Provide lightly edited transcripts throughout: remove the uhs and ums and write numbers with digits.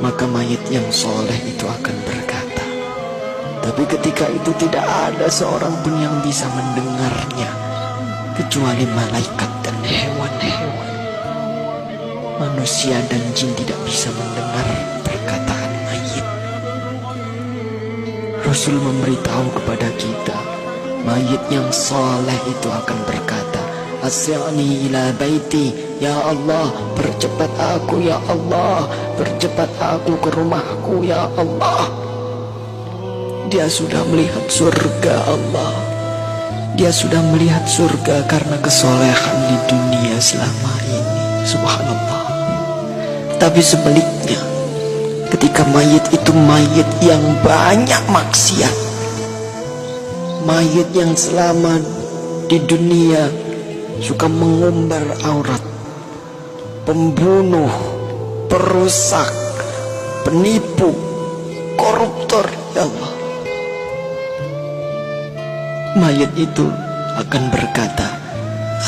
Maka mayit yang soleh itu akan berkata, tapi ketika itu tidak ada seorang pun yang bisa mendengarnya kecuali malaikat dan hewan-hewan. Manusia dan jin tidak bisa mendengar perkataan mayit. Rasul memberitahu kepada kita, mayit yang soleh itu akan berkata, Asri'ni ila baiti, ya Allah, percepat aku ya Allah, percepat aku ke rumahku ya Allah. Dia sudah melihat surga Allah. Dia sudah melihat surga karena kesolehan di dunia selama ini. Subhanallah. Tapi sebaliknya, ketika mayit itu mayit yang banyak maksiat, mayit yang selama di dunia suka mengumbar aurat, pembunuh, perusak, penipu, koruptor, ya Allah, mayit itu akan berkata,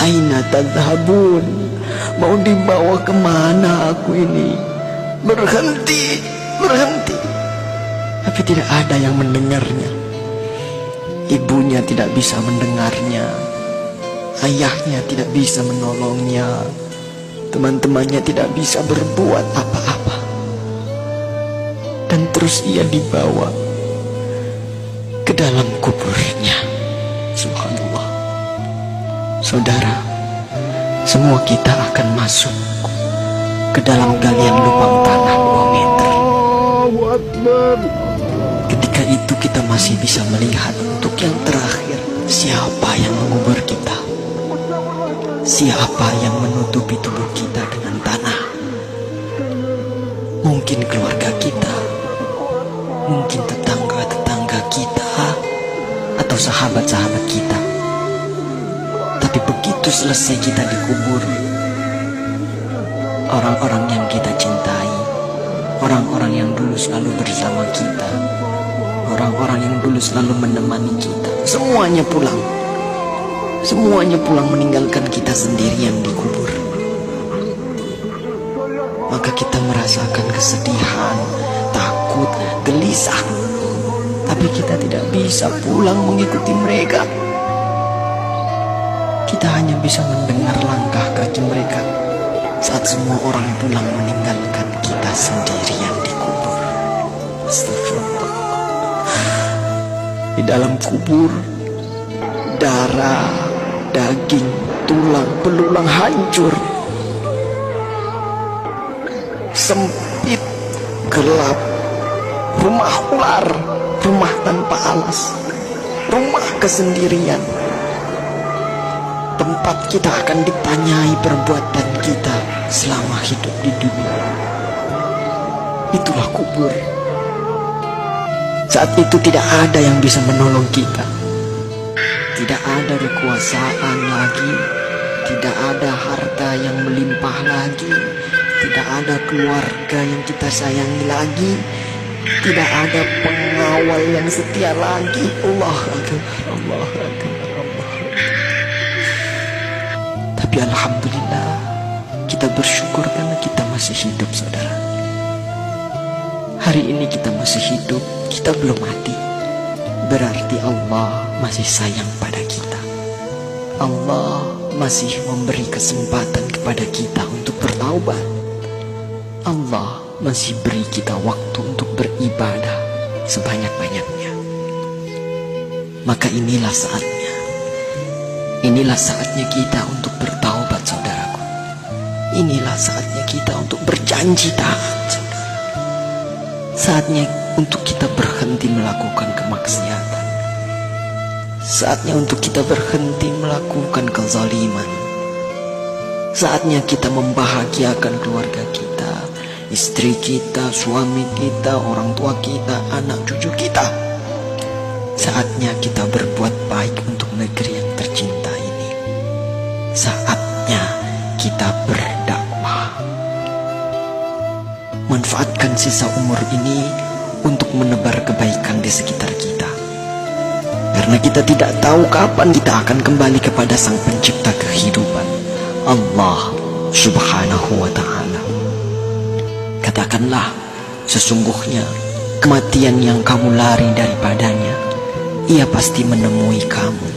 Aina tadhabun, mau dibawa kemana aku ini? Berhenti, berhenti. Tapi tidak ada yang mendengarnya. Ibunya tidak bisa mendengarnya, ayahnya tidak bisa menolongnya, teman-temannya tidak bisa berbuat apa-apa. Dan terus ia dibawa ke dalam kuburnya. Subhanallah. Saudara, semua kita akan masuk ke dalam galian lubang tanah 2 meter. Ketika itu kita masih bisa melihat untuk yang terakhir, siapa yang mengubur kita, siapa yang menutupi tubuh kita dengan tanah. Mungkin keluarga kita, mungkin tetangga-tetangga kita, atau sahabat-sahabat kita. Tapi begitu selesai kita dikubur, orang-orang yang kita cintai, orang-orang yang dulu selalu bersama kita, orang-orang yang dulu selalu menemani kita, semuanya pulang. Semuanya pulang meninggalkan kita sendirian dikubur. Maka kita merasakan kesedihan, takut, gelisah. Tapi kita tidak bisa pulang mengikuti mereka. Kita hanya bisa mendengar langkah kaki mereka saat semua orang pulang meninggalkan kita sendirian dikubur. Astagfirullah. Di dalam kubur, darah, daging, tulang, belulang hancur. Sempit, gelap, rumah ular, rumah tanpa alas, rumah kesendirian. Tempat kita akan ditanyai perbuatan kita selama hidup di dunia. Itulah kubur. Saat itu tidak ada yang bisa menolong kita. Tidak ada kekuasaan lagi, tidak ada harta yang melimpah lagi, tidak ada keluarga yang kita sayangi lagi, tidak ada pengawal yang setia lagi. Allah Akbar, Allah Akbar, Allah Akbar. Tapi alhamdulillah, kita bersyukur karena kita masih hidup, saudara. Hari ini kita masih hidup, kita belum mati. Berarti Allah masih sayang pada kita. Allah masih memberi kesempatan kepada kita untuk bertaubat. Allah masih beri kita waktu untuk beribadah sebanyak-banyaknya. Maka inilah saatnya. Inilah saatnya kita untuk bertaubat, saudaraku. Inilah saatnya kita untuk berjanji taat, saudara. Saatnya untuk kita berhenti melakukan kemaksiatan. Saatnya untuk kita berhenti melakukan kezaliman. Saatnya kita membahagiakan keluarga kita, istri kita, suami kita, orang tua kita, anak cucu kita. Saatnya kita berbuat baik untuk negeri yang tercinta ini. Saatnya kita berdakwah. Manfaatkan sisa umur ini untuk menebar kebaikan di sekitar kita. Karena kita tidak tahu kapan kita akan kembali kepada Sang Pencipta kehidupan, Allah Subhanahu wa ta'ala. Katakanlah, sesungguhnya kematian yang kamu lari daripadanya, ia pasti menemui kamu.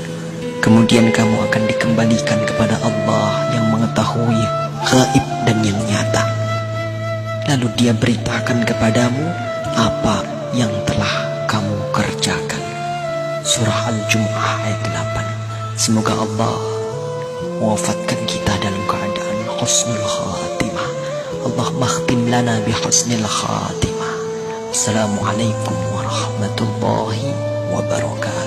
Kemudian kamu akan dikembalikan kepada Allah yang mengetahui gaib dan yang nyata. Lalu dia beritakan kepadamu apa yang telah kamu kerjakan. Surah Al-Jumu'ah ayat 8. Semoga Allah mewafatkan kita dalam keadaan husnul khatimah. Allahumma khtim lana bi husnil khatimah. Assalamualaikum warahmatullahi wabarakatuh.